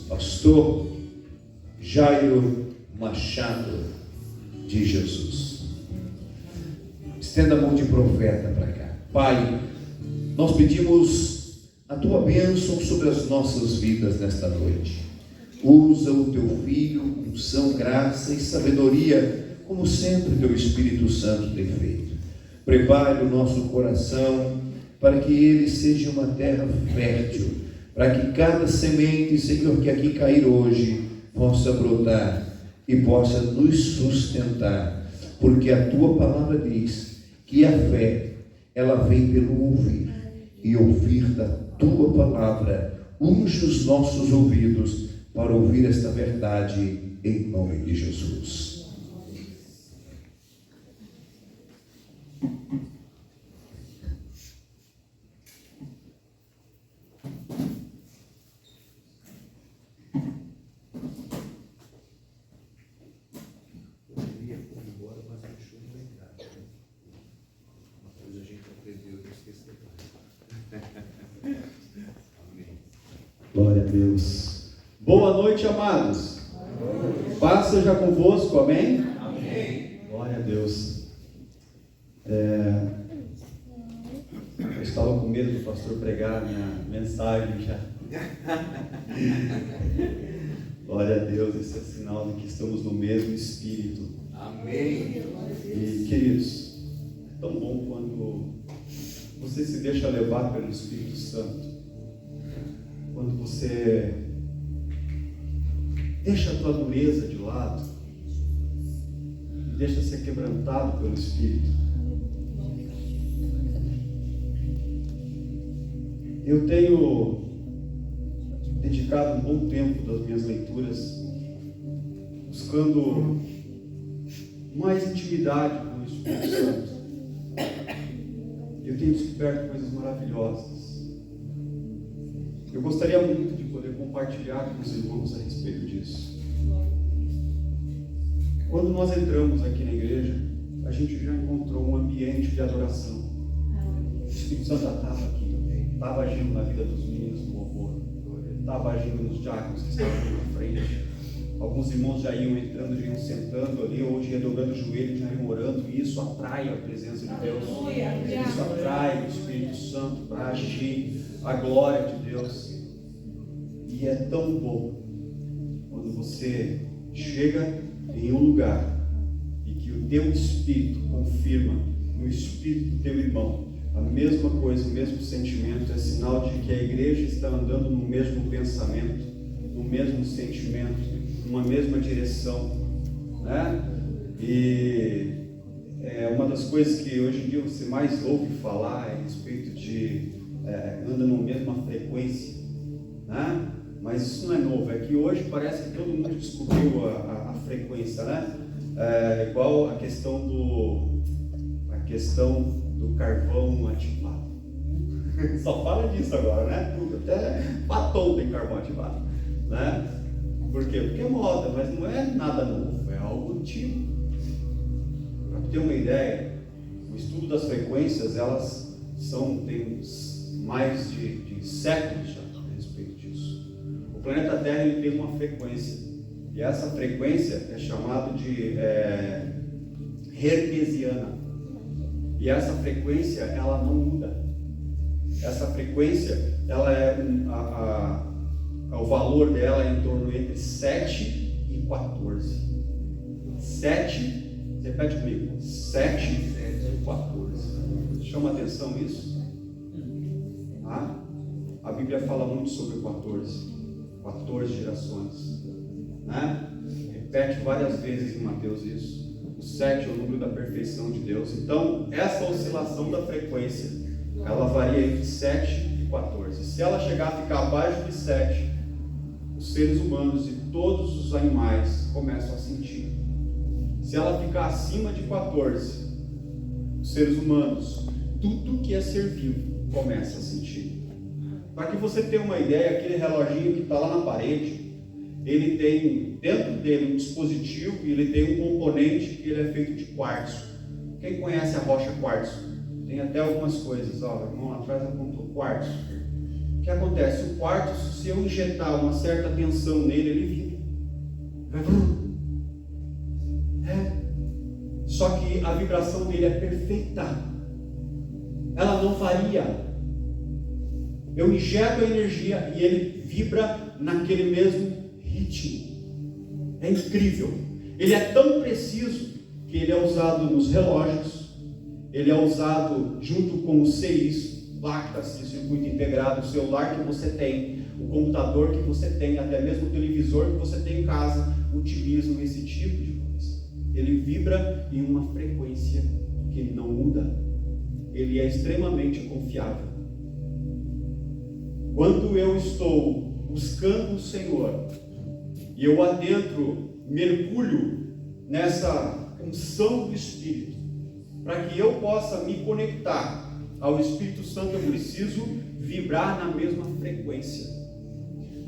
pastor Jairo Machado de Jesus. Estenda a mão de profeta para cá. Pai, nós pedimos a tua bênção sobre as nossas vidas nesta noite. Usa o teu filho, unção, graça e sabedoria, como sempre teu Espírito Santo tem feito. Prepare o nosso coração para que ele seja uma terra fértil, para que cada semente, Senhor, que aqui cair hoje, possa brotar e possa nos sustentar, porque a tua palavra diz que a fé, ela vem pelo ouvir, e ouvir da tua palavra. Unge os nossos ouvidos para ouvir esta verdade em nome de Jesus. Glória a Deus. Boa noite, amados. Paz seja convosco, amém? Amém. Glória a Deus. Eu estava com medo do pastor pregar a minha mensagem já. Glória a Deus, esse é sinal de que estamos no mesmo Espírito. Amém. E, queridos, é tão bom quando você se deixa levar pelo Espírito Santo. Quando você deixa a tua dureza de lado e deixa ser quebrantado pelo Espírito. Eu tenho dedicado um bom tempo das minhas leituras buscando mais intimidade com o Espírito Santo. Eu tenho descoberto coisas maravilhosas. Eu gostaria muito de poder compartilhar com os irmãos a respeito disso. Quando nós entramos aqui na igreja, a gente já encontrou um ambiente de adoração. O Espírito Santo estava aqui também, estava agindo na vida dos meninos do louvor, estava agindo nos diáconos que estavam aqui na frente. Alguns irmãos já iam entrando, já iam sentando ali, ou já iam dobrando o joelho, já iam orando, e isso atrai a presença de Deus. Isso atrai o Espírito Santo para agir, a glória de Deus. E é tão bom quando você chega em um lugar e que o teu Espírito confirma no Espírito do teu irmão a mesma coisa, o mesmo sentimento. É sinal de que a igreja está andando no mesmo pensamento, no mesmo sentimento, numa mesma direção, né? E uma das coisas que hoje em dia você mais ouve falar é a respeito de anda numa mesma frequência, né? Mas isso não é novo, é que hoje parece que todo mundo descobriu a frequência, né? Igual a questão do carvão ativado. Só fala disso agora, né? Tudo, até batom tem carvão ativado, né? Por quê? Porque é moda, mas não é nada novo, é algo antigo. Para ter uma ideia, o estudo das frequências, elas tem mais de séculos já a respeito disso. O planeta Terra ele tem uma frequência, e essa frequência é chamada de hertziana. E essa frequência ela não muda. Essa frequência ela o valor dela é em torno entre 7 e 14. 7, repete comigo, 7 e 14. Chama atenção isso? A Bíblia fala muito sobre 14 gerações, né? Repete várias vezes em Mateus isso. O 7 é o número da perfeição de Deus. Então, essa oscilação da frequência, ela varia entre 7 e 14. Se ela chegar a ficar abaixo de 7, os seres humanos e todos os animais começam a sentir. Se ela ficar acima de 14, os seres humanos, tudo que é ser vivo, começa a sentir. Para que você tenha uma ideia, aquele reloginho que está lá na parede, ele tem dentro dele um dispositivo e ele tem um componente que ele é feito de quartzo. Quem conhece a rocha quartzo? Tem até algumas coisas, ó, o irmão atrás apontou quartzo. O que acontece? O quarto, se eu injetar uma certa tensão nele, ele vibra. Vai vrum. Só que a vibração dele é perfeita. Ela não varia. Eu injeto a energia e ele vibra naquele mesmo ritmo. É incrível. Ele é tão preciso que ele é usado nos relógios, ele é usado junto com os CIs, placas de circuito integrado, o celular que você tem, o computador que você tem, até mesmo o televisor que você tem em casa, utilizam esse tipo de coisa. Ele vibra em uma frequência que não muda. Ele é extremamente confiável. Quando eu estou buscando o Senhor e eu adentro, mergulho nessa unção do Espírito, para que eu possa me conectar ao Espírito Santo, eu preciso vibrar na mesma frequência.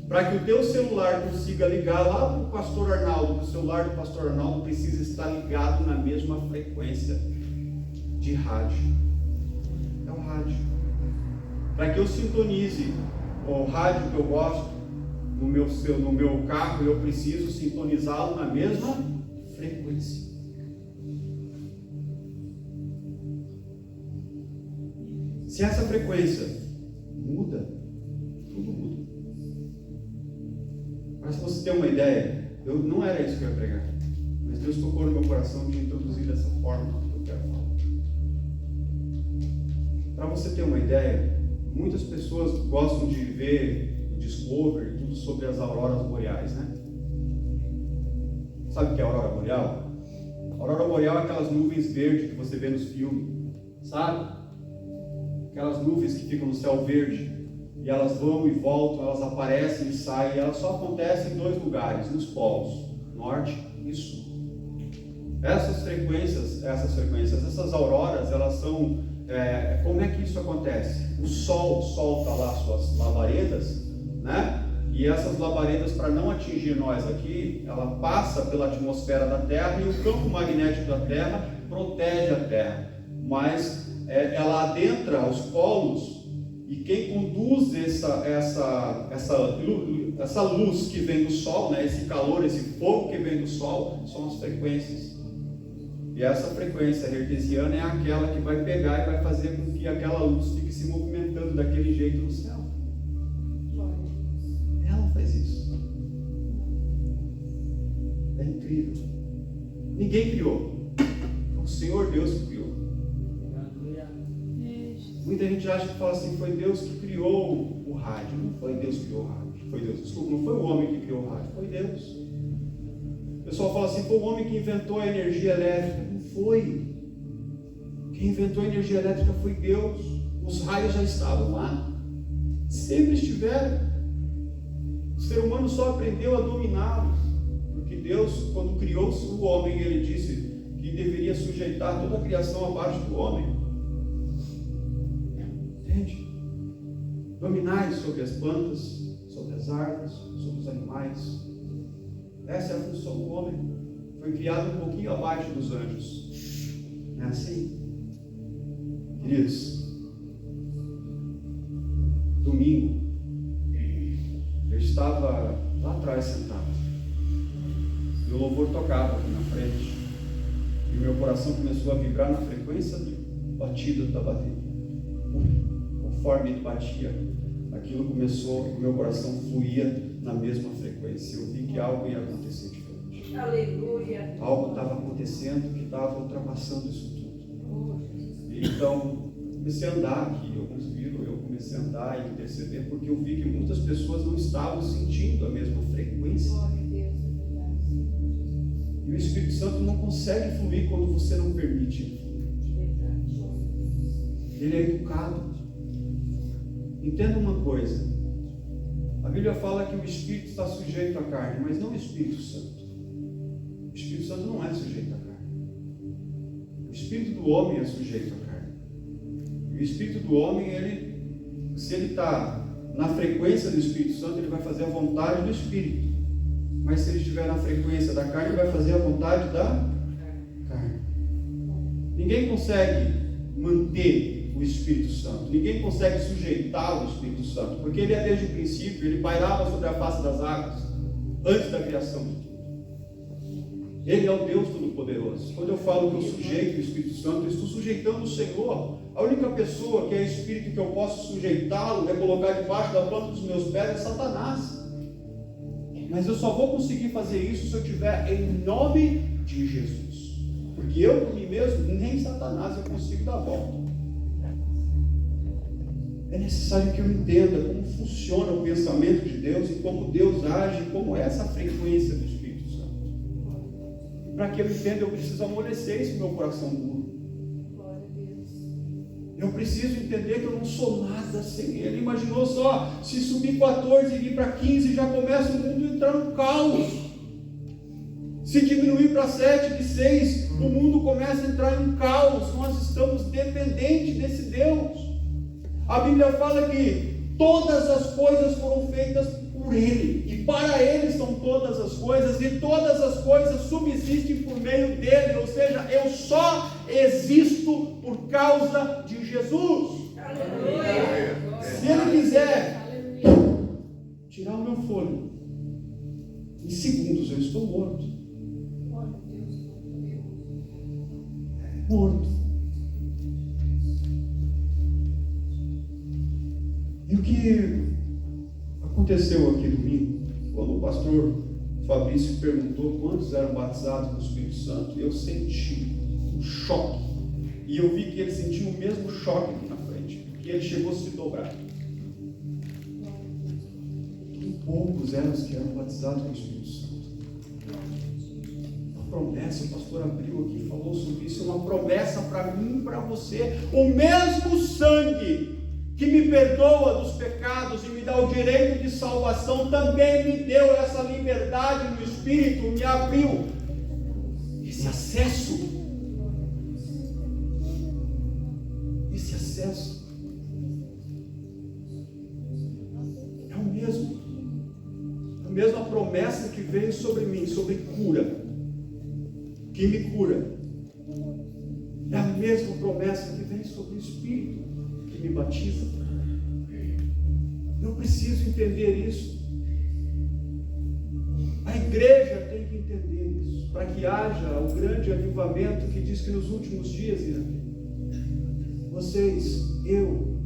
Para que o teu celular consiga ligar lá para o pastor Arnaldo, o celular do pastor Arnaldo precisa estar ligado na mesma frequência de rádio. É o rádio. Para que eu sintonize o rádio que eu gosto no meu carro, eu preciso sintonizá-lo na mesma frequência. Se essa frequência muda, tudo muda. Mas se você tem uma ideia, não era isso que eu ia pregar, mas Deus tocou no meu coração de introduzir dessa forma que eu quero falar. Para você ter uma ideia, muitas pessoas gostam de ver o Discovery, tudo sobre as auroras boreais, né? Sabe o que é a aurora boreal? A aurora boreal é aquelas nuvens verdes que você vê nos filmes, sabe? Aquelas nuvens que ficam no céu verde, e elas vão e voltam, elas aparecem e saem, e elas só acontecem em 2 lugares, nos polos, norte e sul. Essas frequências, essas auroras, elas são, como é que isso acontece? O sol solta lá suas labaredas, né? E essas labaredas, para não atingir nós aqui, ela passa pela atmosfera da Terra, e o campo magnético da Terra protege a Terra, mas ela adentra os polos, e quem conduz essa luz que vem do Sol, né, esse calor, esse fogo que vem do Sol, são as frequências. E essa frequência hertziana é aquela que vai pegar e vai fazer com que aquela luz fique se movimentando daquele jeito no céu. Ela faz isso. É incrível. Ninguém criou. O Senhor Deus que criou. Muita gente acha que fala assim, foi Deus que criou o rádio. Não foi Deus que criou o rádio. Foi Deus. Desculpa, não foi o homem que criou o rádio, foi Deus. O pessoal fala assim, foi o homem que inventou a energia elétrica. Não foi. Quem inventou a energia elétrica foi Deus. Os raios já estavam lá. Sempre estiveram. O ser humano só aprendeu a dominá-los. Porque Deus, quando criou o homem, ele disse que deveria sujeitar toda a criação abaixo do homem. Entende? Dominai sobre as plantas, sobre as árvores, sobre os animais. Essa é a função do homem. Foi criado um pouquinho abaixo dos anjos. Não é assim? Queridos, domingo, eu estava lá atrás sentado, e o louvor tocava aqui na frente, e o meu coração começou a vibrar na frequência do batido da bateria. Conforme ele batia, aquilo começou, o meu coração fluía na mesma frequência. Eu vi que algo ia acontecer diferente. Aleluia. Algo estava acontecendo que estava ultrapassando isso tudo. E então, comecei a andar aqui, alguns viram, eu comecei a andar e interceder, porque eu vi que muitas pessoas não estavam sentindo a mesma frequência. E o Espírito Santo não consegue fluir quando você não permite ele fluir. Ele é educado. Entenda uma coisa, a Bíblia fala que o Espírito está sujeito à carne, mas não o Espírito Santo. O Espírito Santo não é sujeito à carne. O Espírito do homem é sujeito à carne. E o Espírito do homem, se ele está na frequência do Espírito Santo, ele vai fazer a vontade do Espírito. Mas se ele estiver na frequência da carne, ele vai fazer a vontade da carne. Ninguém consegue manter o Espírito Santo. Ninguém consegue sujeitar o Espírito Santo, porque ele é desde o princípio, ele pairava sobre a face das águas, antes da criação de tudo. Ele é o Deus Todo-Poderoso. Quando eu falo que eu sujeito o Espírito Santo, eu estou sujeitando o Senhor. A única pessoa que é Espírito que eu posso sujeitá-lo, é colocar debaixo da planta dos meus pés, é Satanás. Mas eu só vou conseguir fazer isso se eu tiver em nome de Jesus. Porque eu, por mim mesmo, nem Satanás eu consigo dar volta. É necessário que eu entenda como funciona o pensamento de Deus e como Deus age, como é essa frequência do Espírito Santo. E para que eu entenda, eu preciso amolecer esse meu coração duro. Eu preciso entender que eu não sou nada sem Ele. Imaginou só, se subir 14 e ir para 15, já começa o mundo a entrar no caos. Se diminuir para 7, de 6, o mundo começa a entrar em caos. Nós estamos dependentes desse Deus. A Bíblia fala que todas as coisas foram feitas por Ele, e para Ele são todas as coisas, e todas as coisas subsistem por meio dEle, ou seja, eu só existo por causa de Jesus. Aleluia. Se Ele quiser tirar o meu fôlego, em segundos eu estou morto. Morto. E o que aconteceu aqui domingo, quando o pastor Fabrício perguntou quantos eram batizados com o Espírito Santo, eu senti um choque. E eu vi que ele sentiu o mesmo choque aqui na frente, que ele chegou a se dobrar. Que poucos eram os que eram batizados com o Espírito Santo. Uma promessa, o pastor abriu aqui e falou sobre isso, uma promessa para mim e para você. O mesmo sangue que me perdoa dos pecados e me dá o direito de salvação, também me deu essa liberdade no Espírito, me abriu esse acesso. Esse acesso é o mesmo. A mesma promessa que veio sobre mim, sobre cura, que me cura. É a mesma promessa que vem sobre o Espírito, que me batiza. Eu preciso entender isso. A igreja tem que entender isso, para que haja o grande avivamento que diz que nos últimos dias irá vir. Vocês, eu,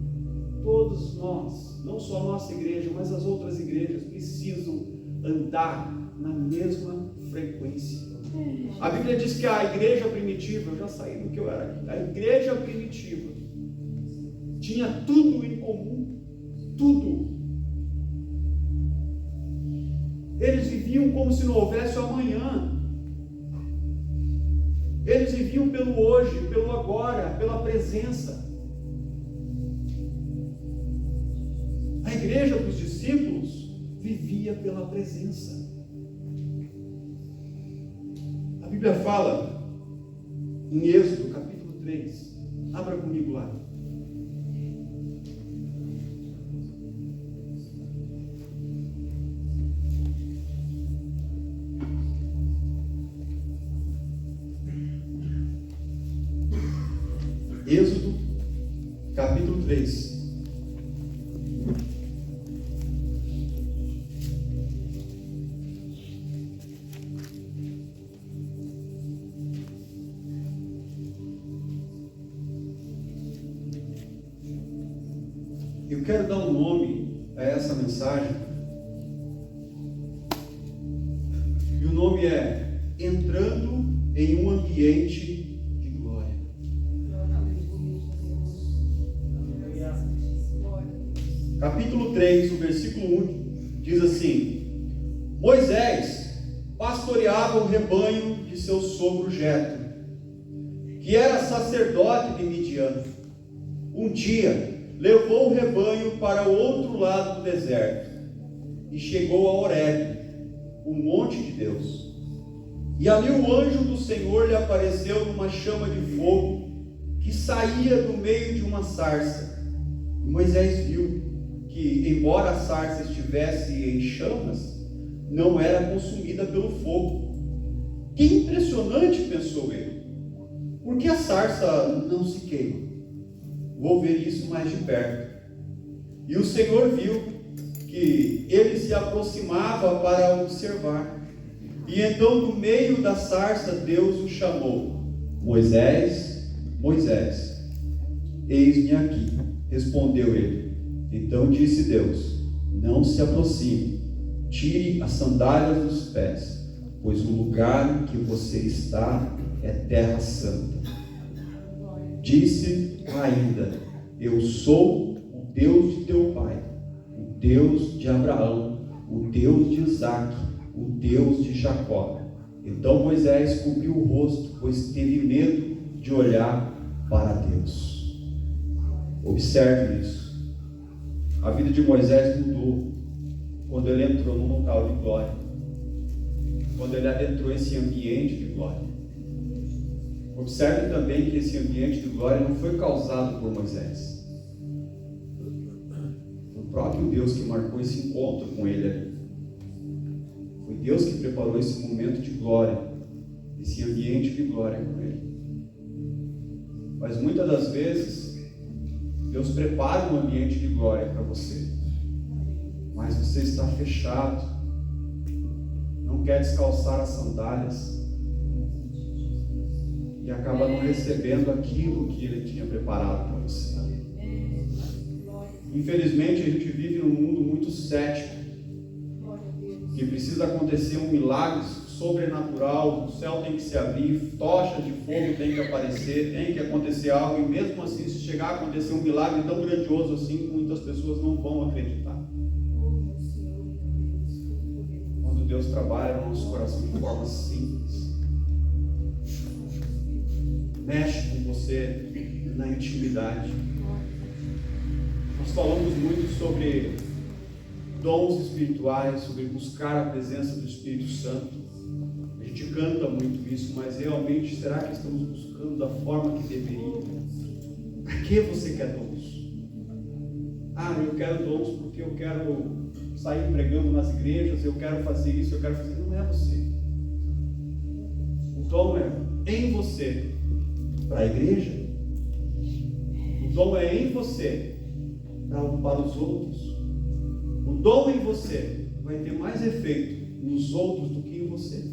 todos nós, não só a nossa igreja, mas as outras igrejas, precisam andar na mesma frequência. A Bíblia diz que a igreja primitiva, eu já saí do que eu era aqui, a igreja primitiva tinha tudo em comum, tudo. Eles viviam como se não houvesse o amanhã. Eles viviam pelo hoje, pelo agora, pela presença. A igreja dos discípulos vivia pela presença. A Bíblia fala em Êxodo capítulo 3. Abra comigo lá. Êxodo, capítulo 3. Eu quero dar um nome a essa mensagem. E o nome é Entrando em um Ambiente de Glória. Capítulo 3, o versículo 1 diz assim: Moisés pastoreava o rebanho de seu sogro Jetro, que era sacerdote de Midian. Um dia levou o rebanho para o outro lado do deserto e chegou a Horebe, o monte de Deus. E ali o anjo do Senhor lhe apareceu numa chama de fogo que saía do meio de uma sarça. E Moisés viu que, embora a sarça estivesse em chamas, não era consumida pelo fogo. Que impressionante, pensou ele. Por que a sarça não se queima? vou ver isso mais de perto. E o Senhor viu que ele se aproximava para observar. E então, no meio da sarça, Deus o chamou: Moisés, Moisés. Eis-me aqui, respondeu ele. Então disse Deus: não se aproxime, tire as sandálias dos pés, pois o lugar em que você está é terra santa. Disse ainda: eu sou o Deus de teu pai, o Deus de Abraão, o Deus de Isaque, o Deus de Jacó. Então Moisés cobriu o rosto, pois teve medo de olhar para Deus. Observe isso. A vida de Moisés mudou quando ele entrou num local de glória, quando ele adentrou esse ambiente de glória. Observe também que esse ambiente de glória não foi causado por Moisés. Foi o próprio Deus que marcou esse encontro com ele ali. Foi Deus que preparou esse momento de glória, esse ambiente de glória com ele. Mas muitas das vezes, Deus prepara um ambiente de glória para você, mas você está fechado, não quer descalçar as sandálias e acaba não recebendo aquilo que Ele tinha preparado para você. Infelizmente, a gente vive num mundo muito cético, que precisa acontecer um milagre sobrenatural, o céu tem que se abrir, tochas de fogo tem que aparecer, tem que acontecer algo, e mesmo assim, se chegar a acontecer um milagre tão grandioso assim, muitas pessoas não vão acreditar. Quando Deus trabalha no nosso coração de forma simples, mexe com você na intimidade. Nós falamos muito sobre dons espirituais, sobre buscar a presença do Espírito Santo. A gente canta muito isso, mas realmente, será que estamos buscando da forma que deveria? Para que você quer dons? Ah, eu quero dons porque eu quero sair pregando nas igrejas, eu quero fazer isso, eu quero fazer... Não é você. O dom é em você para a igreja. O dom é em você para os outros. O dom em você vai ter mais efeito nos outros do que em você.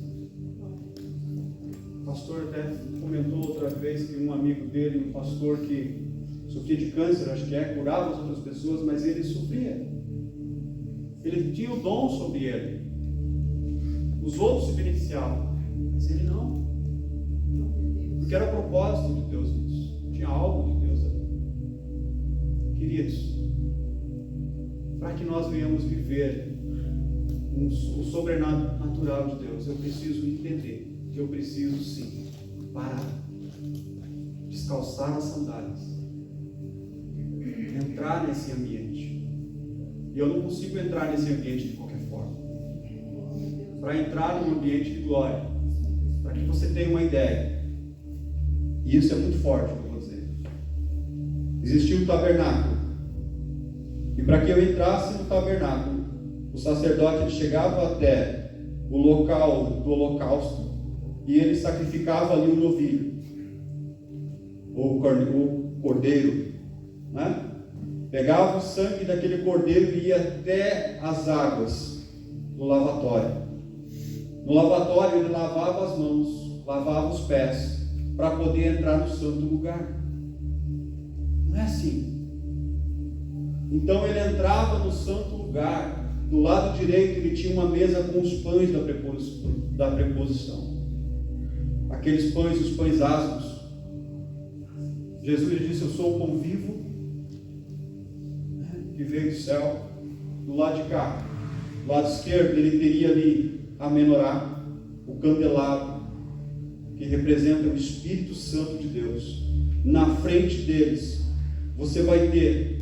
O pastor até comentou outra vez que um amigo dele, um pastor que sofria de câncer, acho que curava as outras pessoas, mas ele sofria. Ele tinha o dom sobre ele. Os outros se beneficiavam, mas ele não. Porque era o propósito de Deus nisso. Tinha algo de Deus ali. Queridos, para que nós venhamos viver o sobrenatural de Deus, eu preciso entender que eu preciso sim parar, descalçar as sandálias, entrar nesse ambiente. E eu não consigo entrar nesse ambiente de qualquer forma. Para entrar num ambiente de glória, para que você tenha uma ideia, e isso é muito forte, eu vou dizer. Existia um tabernáculo. E para que eu entrasse no tabernáculo, o sacerdote ele chegava até o local do holocausto e ele sacrificava ali um novilho, ou cordeiro, né? Pegava o sangue daquele cordeiro e ia até as águas do lavatório. No lavatório ele lavava as mãos, lavava os pés, para poder entrar no santo lugar. Não é assim. Então ele entrava no santo lugar. Do lado direito ele tinha uma mesa com os pães da preposição. Aqueles pães, os pães asmos. Jesus lhe disse: eu sou o pão vivo que veio do céu. Do lado de cá, do lado esquerdo, ele teria ali a menorá, o candelabro, que representa o Espírito Santo de Deus. Na frente deles, você vai ter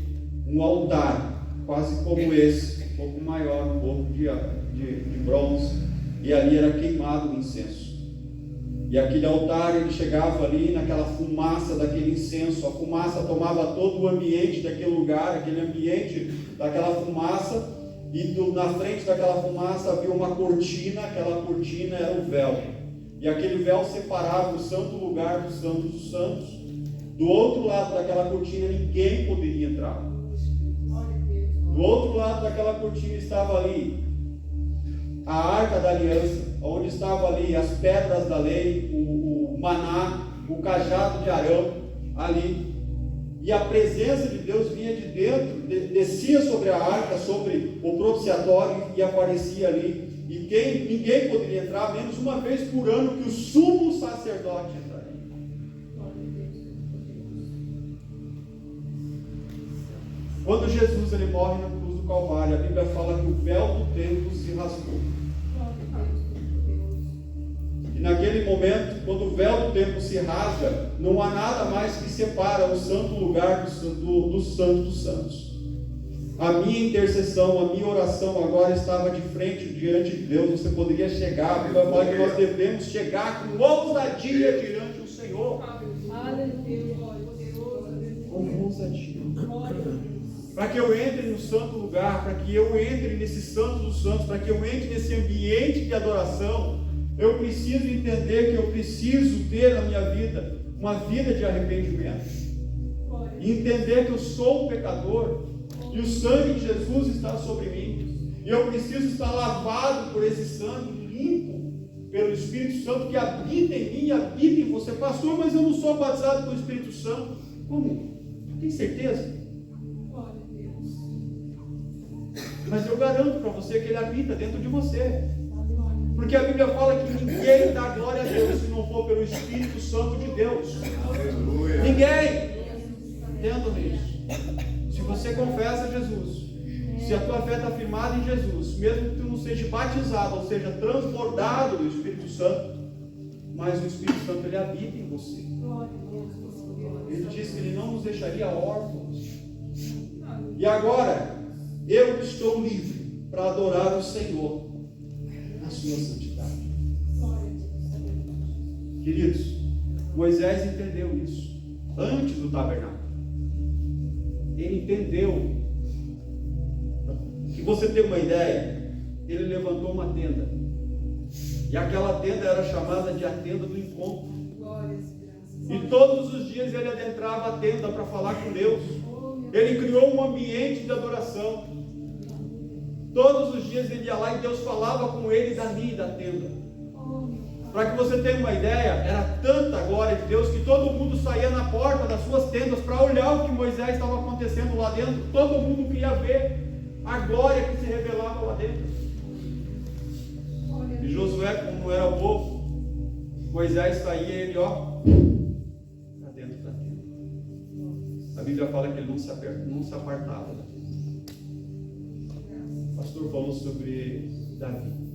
um altar, quase como esse, um pouco maior, um pouco de bronze, e ali era queimado o incenso. E aquele altar, ele chegava ali naquela fumaça daquele incenso, a fumaça tomava todo o ambiente daquele lugar, aquele ambiente daquela fumaça, e na frente daquela fumaça havia uma cortina, aquela cortina era o véu, e aquele véu separava o santo lugar do santo dos santos, Do outro lado daquela cortina ninguém poderia entrar. Do outro lado daquela cortina estava ali a Arca da Aliança, onde estavam ali as pedras da lei, o maná, o cajado de Arão, ali. E a presença de Deus vinha de dentro, descia sobre a arca, sobre o propiciatório e aparecia ali. E ninguém poderia entrar, menos uma vez por ano que o sumo sacerdote entraria. Quando Jesus ele morre na cruz do Calvário, a Bíblia fala que o véu do templo se rasgou. E naquele momento, quando o véu do templo se rasga, não há nada mais que separa o santo lugar do santo dos santos. A minha intercessão, a minha oração agora estava de frente diante de Deus. Você poderia chegar, a Bíblia fala que nós devemos chegar com ousadia diante do Senhor. Com ousadia. Para que eu entre no santo lugar, para que eu entre nesse santo dos santos, para que eu entre nesse ambiente de adoração, eu preciso entender que eu preciso ter na minha vida uma vida de arrependimento. E entender que eu sou um pecador e o sangue de Jesus está sobre mim. E eu preciso estar lavado por esse sangue, limpo pelo Espírito Santo que habita em mim e habita em você. Pastor, mas eu não sou batizado pelo Espírito Santo. Como? Tem certeza? Mas eu garanto para você que ele habita dentro de você. Porque a Bíblia fala que ninguém dá glória a Deus se não for pelo Espírito Santo de Deus. Aleluia. Ninguém. Entendam isso. Se você confessa Jesus, se a tua fé está firmada em Jesus, mesmo que tu não seja batizado, ou seja, transbordado do Espírito Santo, mas o Espírito Santo ele habita em você. Ele disse que ele não nos deixaria órfãos. E agora, eu estou livre para adorar o Senhor na sua santidade. Queridos, Moisés entendeu isso antes do tabernáculo. Ele entendeu. Que você tem uma ideia, ele levantou uma tenda. E aquela tenda era chamada de a tenda do encontro. E todos os dias ele adentrava a tenda para falar com Deus. Ele criou um ambiente de adoração. Todos os dias ele ia lá e Deus falava com ele dali da tenda. Para que você tenha uma ideia, era tanta glória de Deus que todo mundo saía na porta das suas tendas para olhar o que Moisés estava acontecendo lá dentro. Todo mundo queria ver a glória que se revelava lá dentro. E Josué, como não era bobo, Moisés saía e ele, para dentro da tenda. A Bíblia fala que ele não se apartava da tenda. O pastor falou sobre Davi.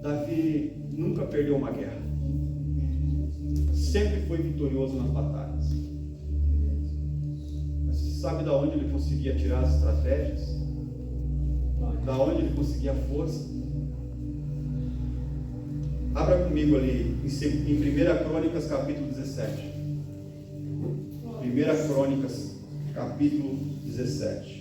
Davi nunca perdeu uma guerra. Sempre foi vitorioso nas batalhas. Mas você sabe de onde ele conseguia tirar as estratégias? Da onde ele conseguia força? Abra comigo ali em 1 Crônicas capítulo 17. 1 Crônicas capítulo 17.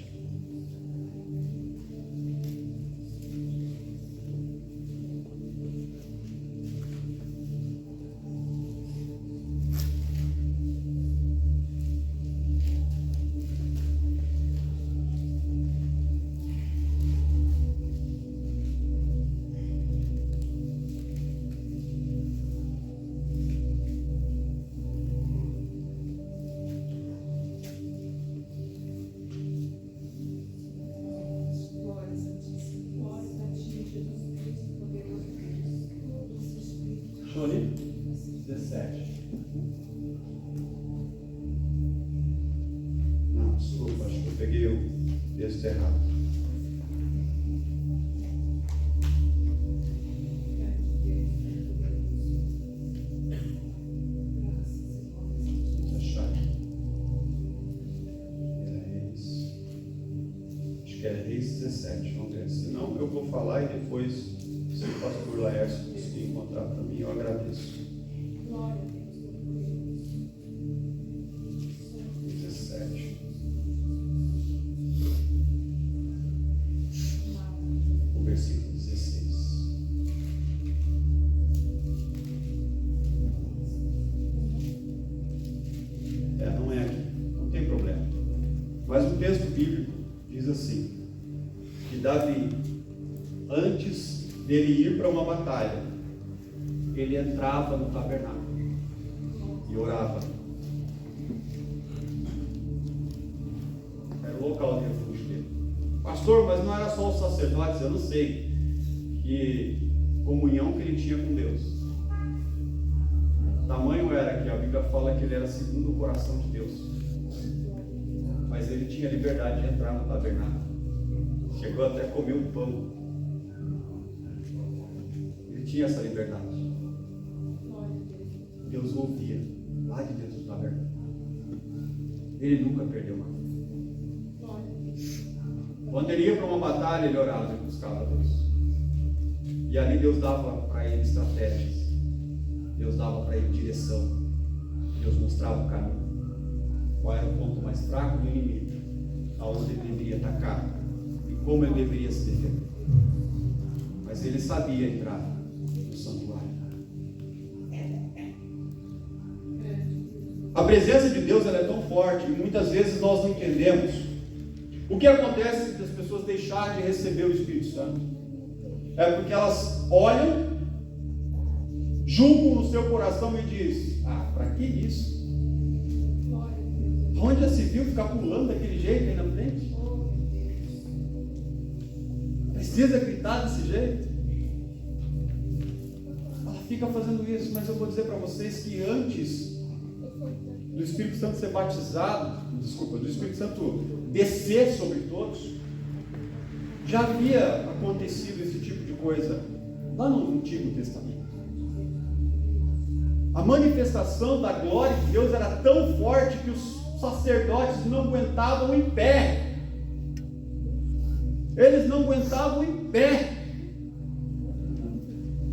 Ali? 17. Não, desculpa, acho que eu peguei o texto errado. Vamos achar. Acho que é Reis 17, vamos ver. Senão eu vou falar e depois, se o pastor Laércio conseguir encontrar para mim, eu agradeço. 17. O versículo 16. antes dele ir para uma batalha, ele entrava no tabernáculo e orava. Era o local de refúgio dele. Pastor, mas não era só os sacerdotes, eu não sei que comunhão que ele tinha com Deus. Tamanho era que a Bíblia fala que ele era segundo o coração de Deus. Mas ele tinha liberdade de entrar no tabernáculo. Chegou até a comer o pão. Ele tinha essa liberdade. Deus o ouvia lá de dentro do tabernáculo. Ele nunca perdeu nada. Quando ele ia para uma batalha, ele orava e buscava Deus. E ali Deus dava para ele estratégias. Deus dava para ele direção. Deus mostrava o caminho. Qual era o ponto mais fraco do inimigo, aonde ele deveria atacar e como ele deveria se defender. Mas ele sabia entrar no santuário. A presença de Deus ela é tão forte e muitas vezes nós não entendemos. O que acontece se as pessoas deixarem de receber o Espírito Santo? É porque elas olham, julgam no seu coração e dizem: ah, para que isso? Onde já se viu ficar pulando daquele jeito aí na frente? Precisa gritar desse jeito? Ela fica fazendo isso, mas eu vou dizer para vocês que antes do Espírito Santo ser batizado, do Espírito Santo descer sobre todos, já havia acontecido esse tipo de coisa lá no Antigo Testamento. A manifestação da glória de Deus era tão forte que os sacerdotes não aguentavam em pé. Eles não aguentavam em pé.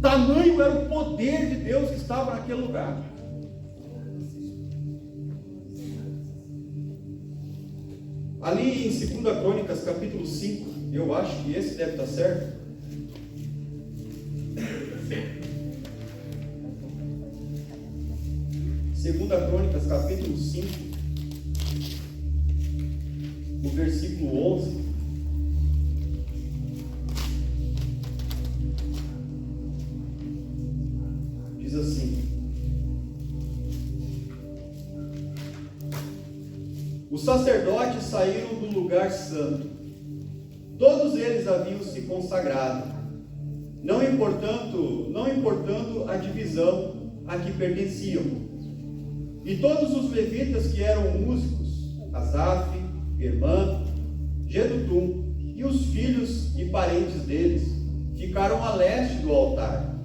Tamanho era o poder de Deus que estava naquele lugar. Ali em 2 Crônicas, capítulo 5, eu acho que esse deve estar certo. Segunda Crônicas, capítulo 5, o versículo 11. Diz assim: os sacerdotes saíram do lugar santo. Todos eles haviam se consagrado, não importando a divisão a que pertenciam. E todos os levitas que eram músicos, Asaf, Irmã, Jedutum e os filhos e parentes deles, ficaram a leste do altar,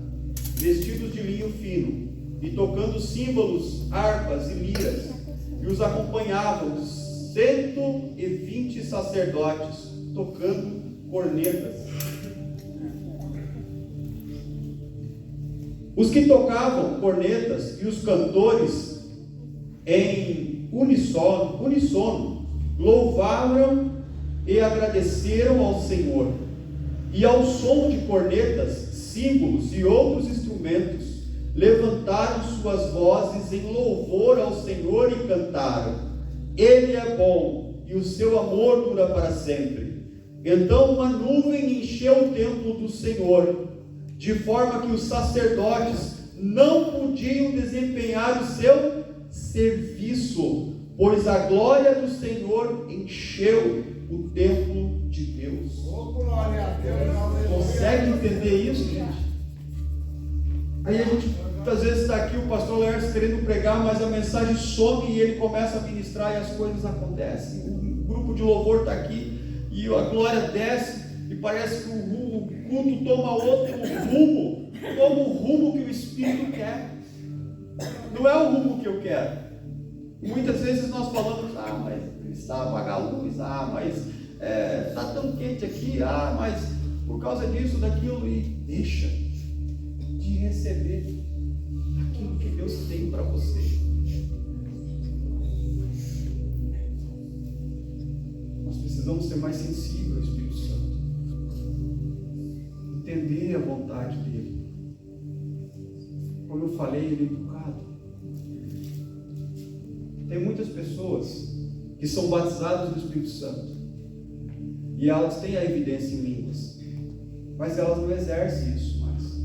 vestidos de linho fino, e tocando símbolos, harpas e liras, e os acompanhavam 120 sacerdotes, tocando cornetas. Os que tocavam cornetas e os cantores, em uníssono, louvaram e agradeceram ao Senhor, e ao som de cornetas, símbolos e outros instrumentos, levantaram suas vozes em louvor ao Senhor e cantaram: Ele é bom e o seu amor dura para sempre. Então uma nuvem encheu o templo do Senhor, de forma que os sacerdotes não podiam desempenhar o seu serviço, pois a glória do Senhor encheu o templo de Deus. Consegue entender isso, gente? Aí a gente muitas vezes está aqui, o pastor Laércio querendo pregar, mas a mensagem some e ele começa a ministrar e as coisas acontecem. O grupo de louvor está aqui e a glória desce e parece que o culto toma outro rumo, toma o rumo que o Espírito quer. Não é o rumo que eu quero. Muitas vezes nós falamos: ah, mas precisa apagar a luz, ah, mas está tão quente aqui, ah, mas por causa disso, daquilo, e deixa de receber aquilo que Deus tem para você. Nós precisamos ser mais sensíveis ao Espírito Santo, entender a vontade dele. Como eu falei, ele é educado. Tem muitas pessoas que são batizadas do Espírito Santo e elas têm a evidência em línguas, mas elas não exercem isso mais.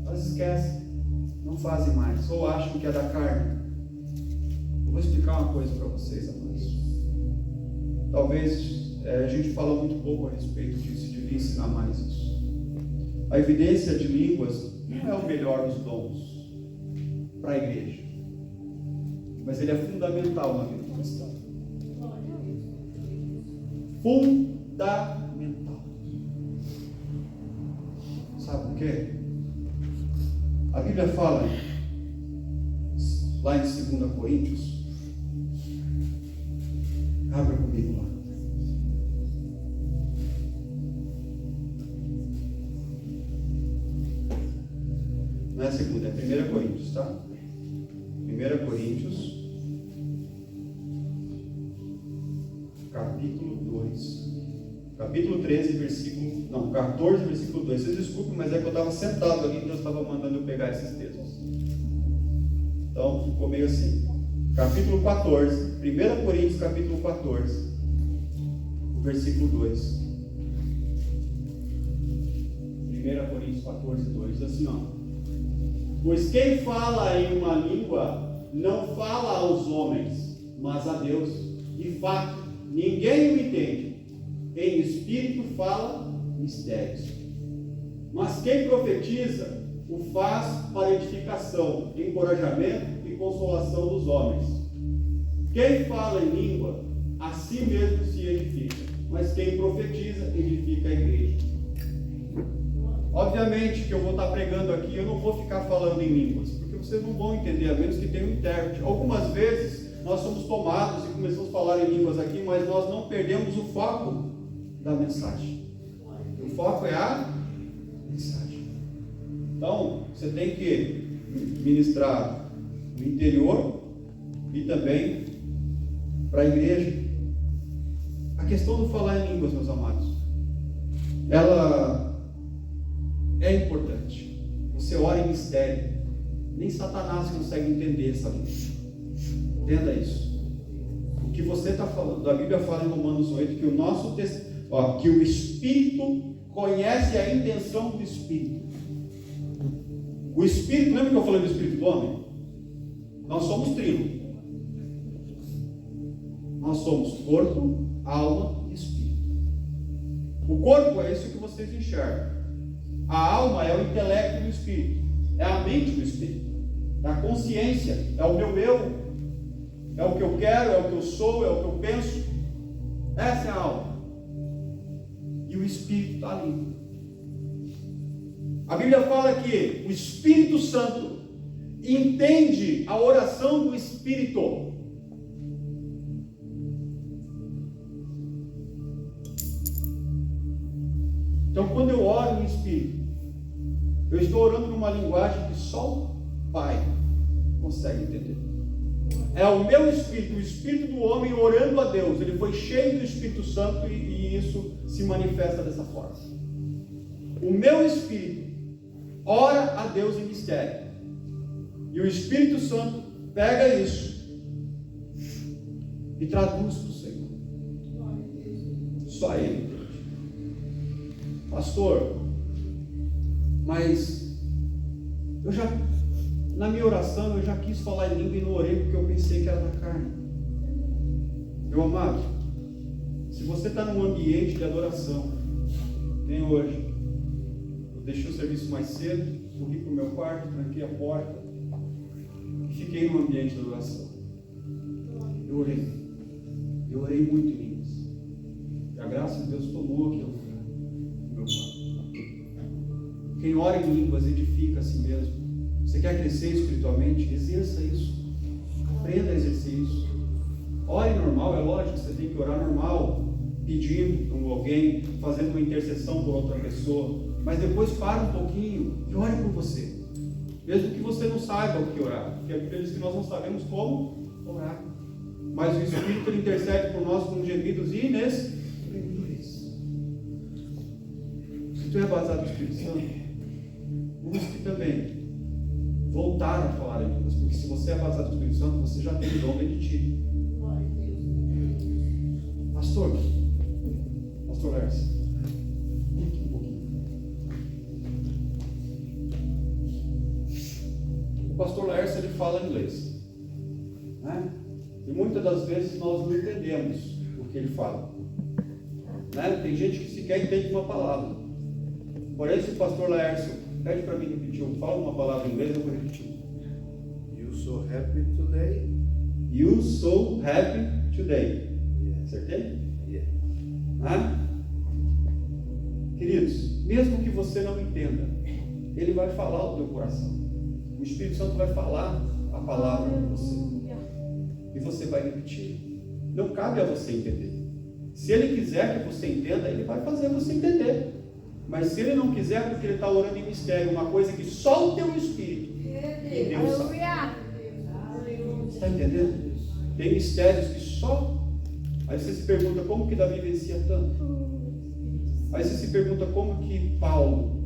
Elas esquecem, não fazem mais, ou acham que é da carne. Eu vou explicar uma coisa para vocês, amados. Talvez a gente fala muito pouco a respeito disso, devia ensinar mais isso. A evidência de línguas não é o melhor dos dons para a igreja, mas ele é fundamental na vida cristã. Fundamental. Sabe por quê? A Bíblia fala lá em 2 Coríntios. Abra comigo lá. Não é a segunda, é 1 Coríntios, tá? 1 Coríntios, capítulo 2. Capítulo 13, versículo... Não, 14, versículo 2. Vocês desculpem, mas é que eu estava sentado ali, Deus estava mandando eu pegar esses textos. Então, ficou meio assim. Capítulo 14, 1 Coríntios, capítulo 14, versículo 2. 1 Coríntios 14, 2, diz assim, ó. Pois quem fala em uma língua, não fala aos homens, mas a Deus. De fato, ninguém o entende. Em espírito fala mistérios. Mas quem profetiza, o faz para edificação, encorajamento e consolação dos homens. Quem fala em língua, a si mesmo se edifica, mas quem profetiza, edifica a igreja. Obviamente que eu vou estar pregando aqui, eu não vou ficar falando em línguas, porque vocês não vão entender, a menos que tenha um intérprete. Algumas vezes nós somos tomados e começamos a falar em línguas aqui, mas nós não perdemos o foco da mensagem. O foco é a mensagem. Então, você tem que ministrar no interior e também para a igreja. A questão do falar em línguas, meus amados, ela é importante. Você ora em mistério. Nem Satanás consegue entender essa língua. Entenda isso. O que você está falando, a Bíblia fala em Romanos 8 que o nosso que o Espírito conhece a intenção do Espírito. O Espírito, lembra que eu falei do Espírito do homem? Nós somos trino. Nós somos corpo, alma e Espírito. O corpo é isso que vocês enxergam. A alma é o intelecto do Espírito. É a mente do Espírito. É a consciência. É o meu eu. É o que eu quero, é o que eu sou, é o que eu penso. Essa é a alma. E o Espírito está ali. A Bíblia fala que o Espírito Santo entende a oração do Espírito. Então, quando eu oro em Espírito, eu estou orando numa linguagem que só o Pai consegue entender. É o meu espírito, o espírito do homem orando a Deus. Ele foi cheio do Espírito Santo e isso se manifesta dessa forma. O meu espírito ora a Deus em mistério. E o Espírito Santo pega isso e traduz para o Senhor. Só Ele entende. Pastor, mas eu já, na minha oração, eu já quis falar em língua e não orei porque eu pensei que era da carne. Meu amado, se você está num ambiente de adoração, nem hoje, eu deixei o serviço mais cedo, corri para o meu quarto, tranquei a porta e fiquei no ambiente de adoração. Eu orei muito em línguas. E a graça de Deus tomou aquele lugar. Meu Pai. Quem ora em línguas edifica a si mesmo. Você quer crescer espiritualmente? Exerça isso. Aprenda a exercer isso. Ore normal, é lógico, você tem que orar normal, pedindo por alguém, fazendo uma intercessão por outra pessoa. Mas depois para um pouquinho e ore por você. Mesmo que você não saiba o que orar. Porque a Bíblia diz que nós não sabemos como orar. Mas o Espírito intercede por nós com gemidos inexprimíveis. Se tu é batizado do Espírito Santo, busque também voltar a falar em línguas, porque se você é batizado do Espírito Santo, você já tem o dom benedito. Pastor Lércio, um pouquinho. O pastor Laércio, ele fala inglês, né? E muitas das vezes nós não entendemos o que ele fala, né? Tem gente que sequer entende uma palavra. Porém, se o pastor Laércio pede para mim repetir, eu falo uma palavra em inglês, eu vou repetir. You so happy today? You so happy today. Yeah. Acertei? Yeah. Né? Queridos, mesmo que você não entenda, ele vai falar ao teu coração. O Espírito Santo vai falar a palavra para você. E você vai repetir. Não cabe a você entender. Se ele quiser que você entenda, ele vai fazer você entender. Mas se ele não quiser, porque ele está orando em mistério, uma coisa que só o teu Espírito e Deus sabe. Você está entendendo? Tem mistérios que só... Aí você se pergunta como que Davi vencia tanto. Aí você se pergunta como que Paulo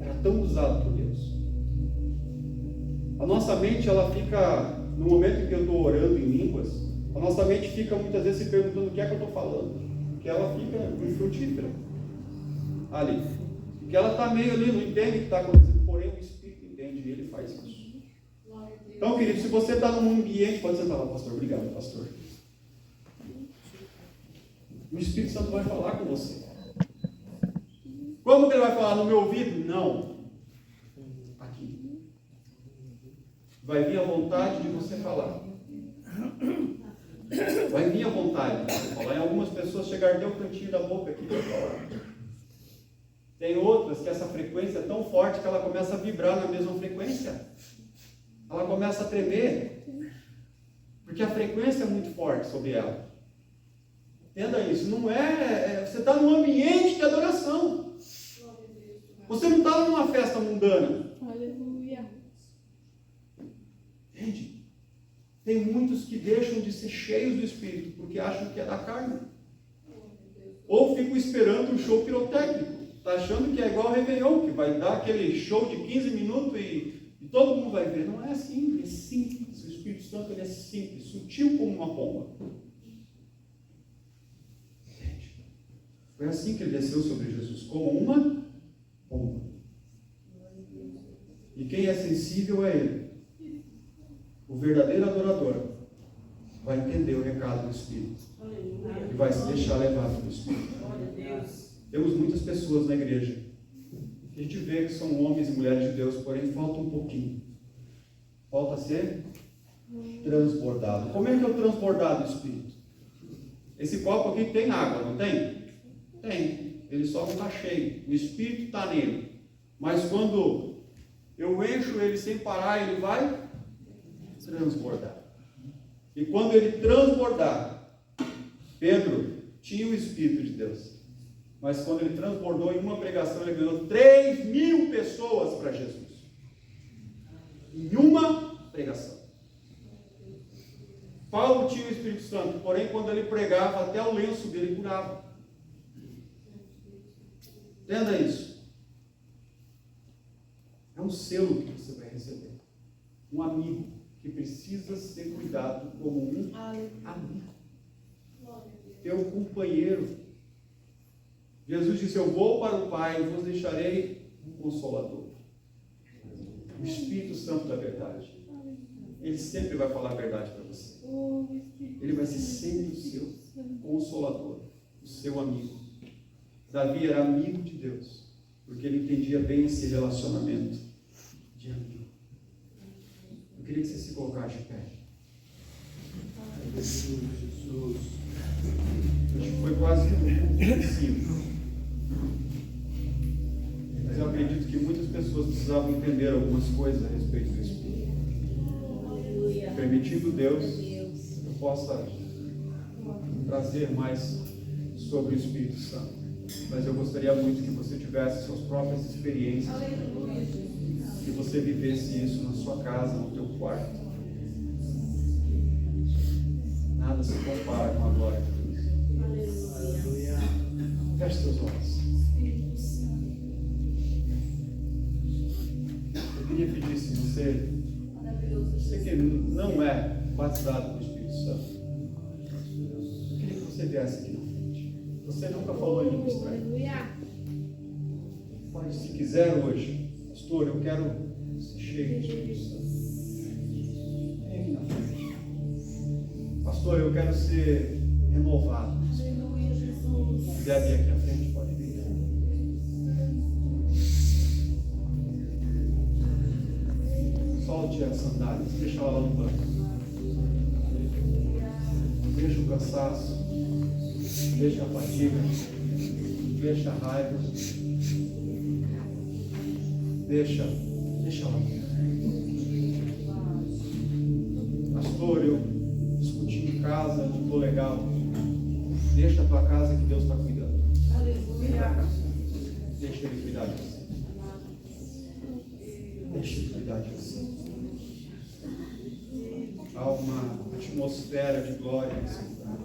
era tão usado por Deus. A nossa mente, ela fica, no momento em que eu estou orando em línguas, a nossa mente fica muitas vezes se perguntando o que é que eu estou falando. Porque ela fica infrutífera ali. Porque ela está meio ali, não entende o que está acontecendo, porém o Espírito entende e ele faz isso. Então, querido, se você está num ambiente, pode sentar lá, pastor, obrigado, pastor. O Espírito Santo vai falar com você. Como que ele vai falar? No meu ouvido? Não. Aqui. Vai vir a vontade de você falar. Vai vir a vontade de você falar. Em algumas pessoas chegar até o cantinho da boca aqui para falar. Tem outras que essa frequência é tão forte que ela começa a vibrar na mesma frequência. Ela começa a tremer. Porque a frequência é muito forte sobre ela. Entenda isso. Não você está num ambiente de adoração. Você não está numa festa mundana. Aleluia. Entende? Tem muitos que deixam de ser cheios do Espírito porque acham que é da carne. Ou ficam esperando um show pirotécnico. Está achando que é igual ao Réveillon, que vai dar aquele show de 15 minutos e todo mundo vai ver. Não é assim, é simples. O Espírito Santo ele é simples, sutil como uma pomba. Entende? Foi assim que ele desceu sobre Jesus, como uma pomba. E quem é sensível é ele. O verdadeiro adorador vai entender o recado do Espírito. E vai se deixar levar pelo Espírito. Temos muitas pessoas na igreja que a gente vê que são homens e mulheres de Deus, porém falta um pouquinho. Falta ser transbordado. Como é que é o transbordado do Espírito? Esse copo aqui tem água, não tem? Tem. Ele só não está cheio. O Espírito está nele. Mas quando eu encho ele sem parar, ele vai transbordar. E quando ele transbordar, Pedro tinha o Espírito de Deus. Mas quando ele transbordou em uma pregação, ele ganhou 3.000 pessoas para Jesus. Em uma pregação. Paulo tinha o Espírito Santo, porém quando ele pregava, até o lenço dele curava. Entenda isso. É um selo que você vai receber. Um amigo que precisa ser cuidado como um amigo. Teu companheiro. Jesus disse, eu vou para o Pai e vos deixarei um Consolador. O Espírito Santo da verdade. Ele sempre vai falar a verdade para você. Ele vai ser sempre o seu Consolador, o seu amigo. Davi era amigo de Deus, porque ele entendia bem esse relacionamento de amigo. Eu queria que você se colocasse de pé. Jesus. Acho que foi quase simples. Mas eu acredito que muitas pessoas precisavam entender algumas coisas a respeito do Espírito. Permitindo Deus, eu possa trazer mais sobre o Espírito Santo. Mas eu gostaria muito que você tivesse suas próprias experiências. Que você vivesse isso na sua casa, no teu quarto. Nada se compara com a glória de Deus. Feche seus olhos. Eu queria pedir, se você que não é batizado no Espírito Santo, eu queria que você viesse aqui na frente. Você nunca falou em língua estranha. Mas se quiser hoje, pastor, eu quero ser cheio do Espírito Santo. aqui na frente. Pastor, eu quero ser renovado. Se quiser vir aqui à frente, pode vir. Solte as sandálias, deixa ela lá no banco. Deixa o cansaço, deixa a fadiga, deixa a raiva, deixa ela. Pastor, eu discuti em casa, não estou legal. Deixa a tua casa que Deus está cuidando. Deixa Ele cuidar de você. Deixa Ele cuidar de você. Há uma atmosfera de glória nesse lugar.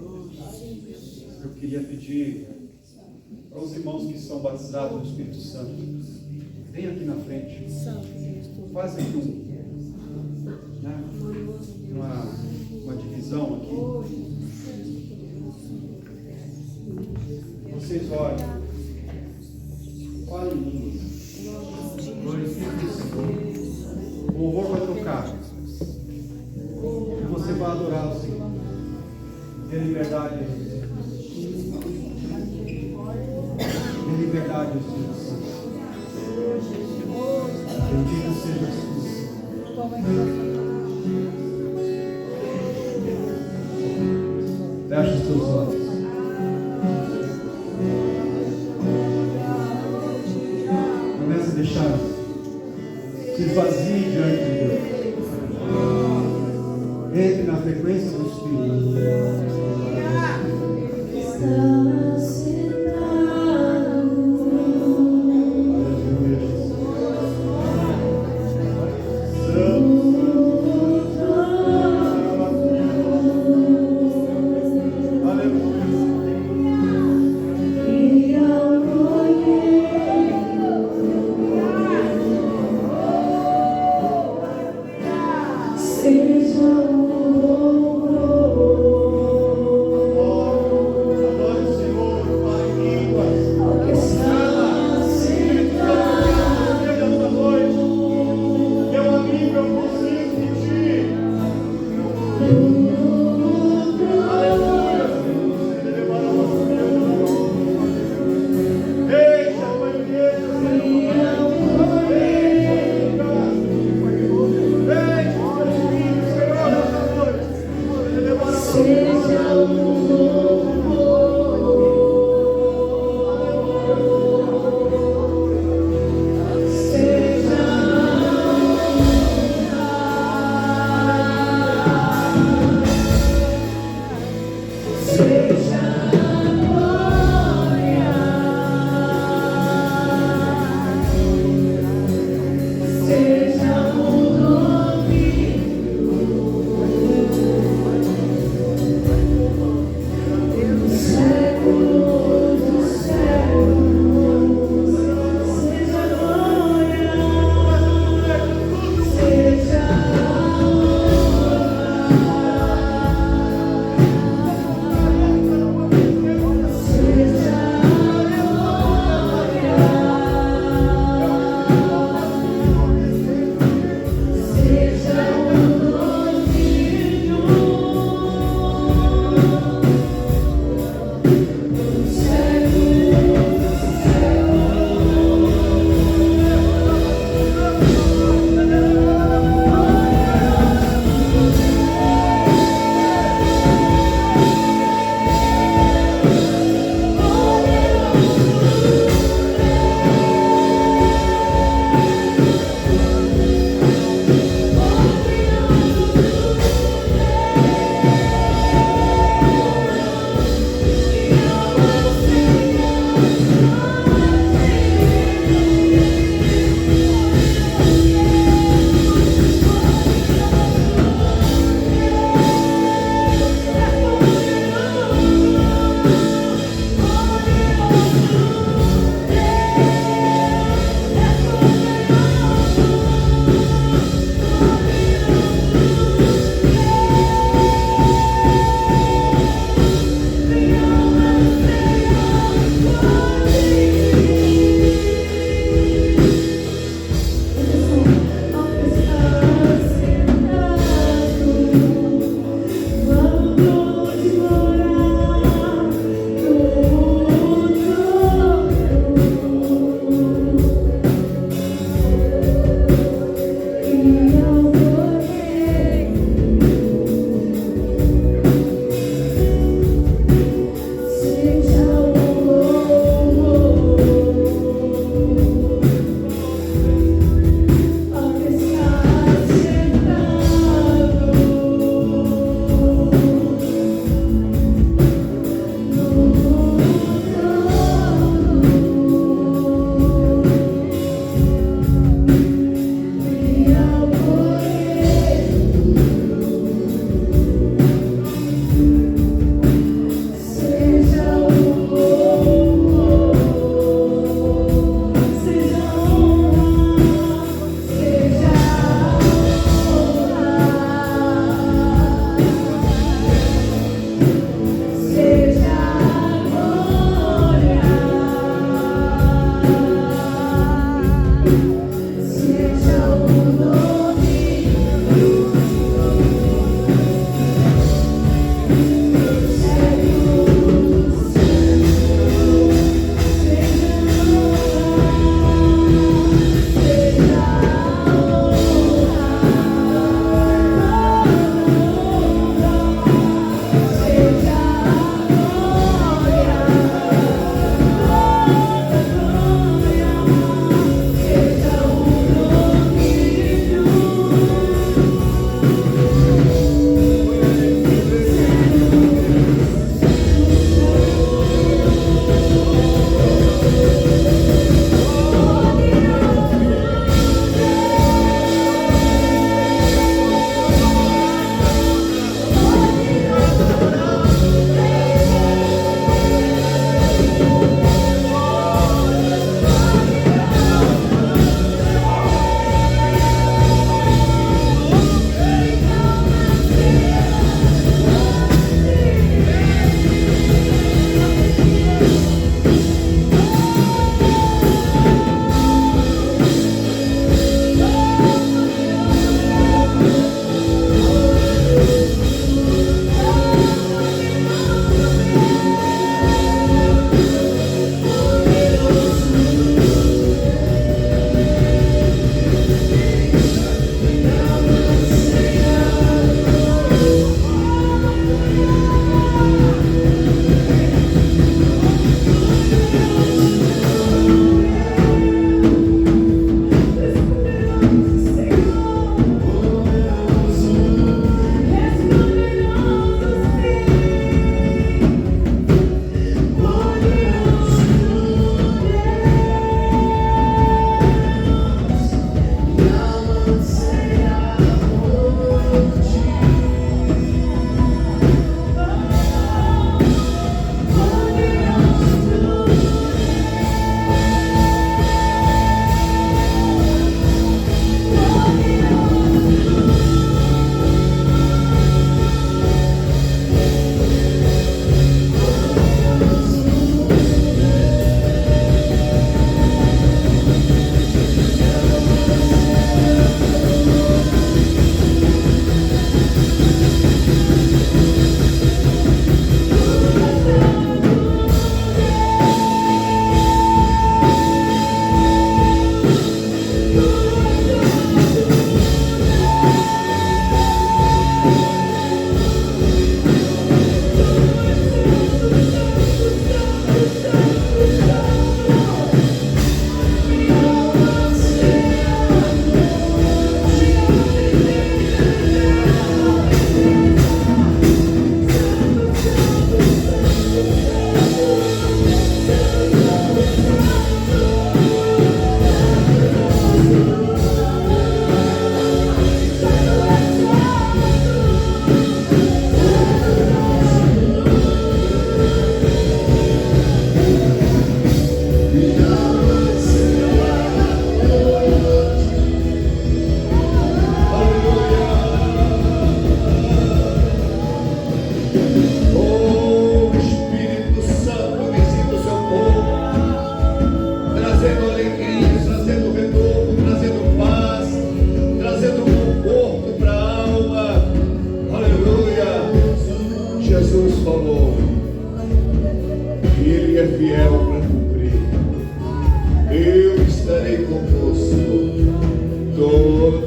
Eu queria pedir para os irmãos que são batizados no Espírito Santo, vem aqui na frente. Faz aqui uma divisão aqui. Vocês olhem em línguas. Glorifiquem o Senhor. O louvor vai tocar. E você vai adorar o Senhor. Dê liberdade a Jesus. Dê liberdade ao Espírito Santo. Bendito seja Jesus. Feche os teus olhos. Comece a deixar. Se esvazie diante de Deus. Entre na frequência do Espírito. Seja o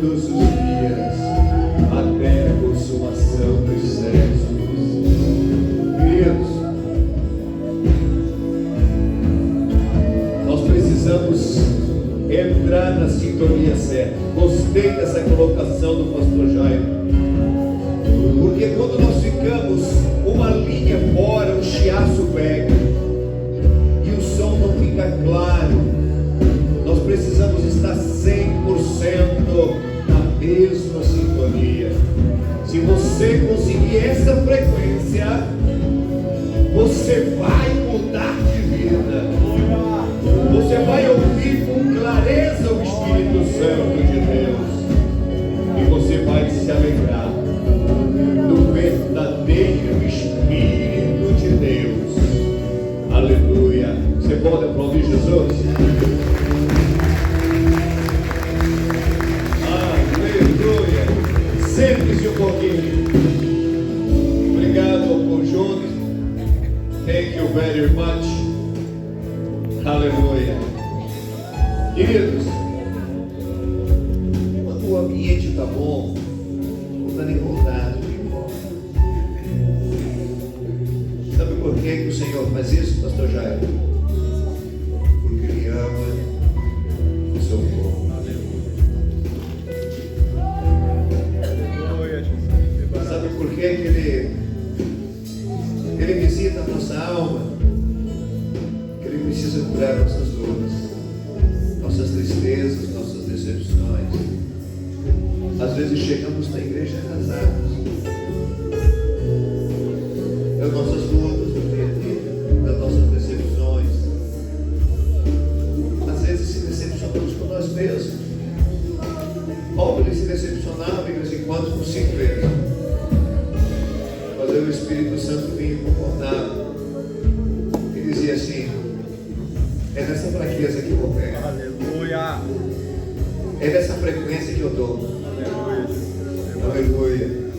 todos os dias, até a consumação dos séculos. Queridos, nós precisamos entrar na sintonia certa. Gostei dessa colocação do pastor Jairo. Porque quando nós ficamos uma linha fora, o chiaço pega e o som não fica claro. Nós precisamos estar 100% na mesma sintonia. Se você conseguir essa frequência, você vai mudar de vida. Você vai ouvir com clareza o Espírito Santo de Deus. E você vai se alegrar do verdadeiro Espírito de Deus. Aleluia. Você pode aplaudir Jesus? Aleluia. Sente-se um pouquinho. Obrigado por Jones. Thank you very much. Aleluia. Queridos, quando o ambiente está bom, não está nem vontade de ir embora. Sabe por que o Senhor faz isso, pastor Jairo? Porque Ele ama o seu povo. Sabe por que Ele visita a nossa alma? Que Ele precisa curar nossas dores, nossas tristezas, nossas decepções. Às vezes chegamos na igreja arrasados, das nossas lutas do dia a dia, das nossas decepções. Às vezes se decepcionamos com nós mesmos. Paulo ele se decepcionava de vez em quando com si mesmo. Mas aí o Espírito Santo vinha e concordava. E dizia assim: é nessa fraqueza que eu vou pegar. Aleluia. É nessa frequência que eu dou. Aleluia. Aleluia.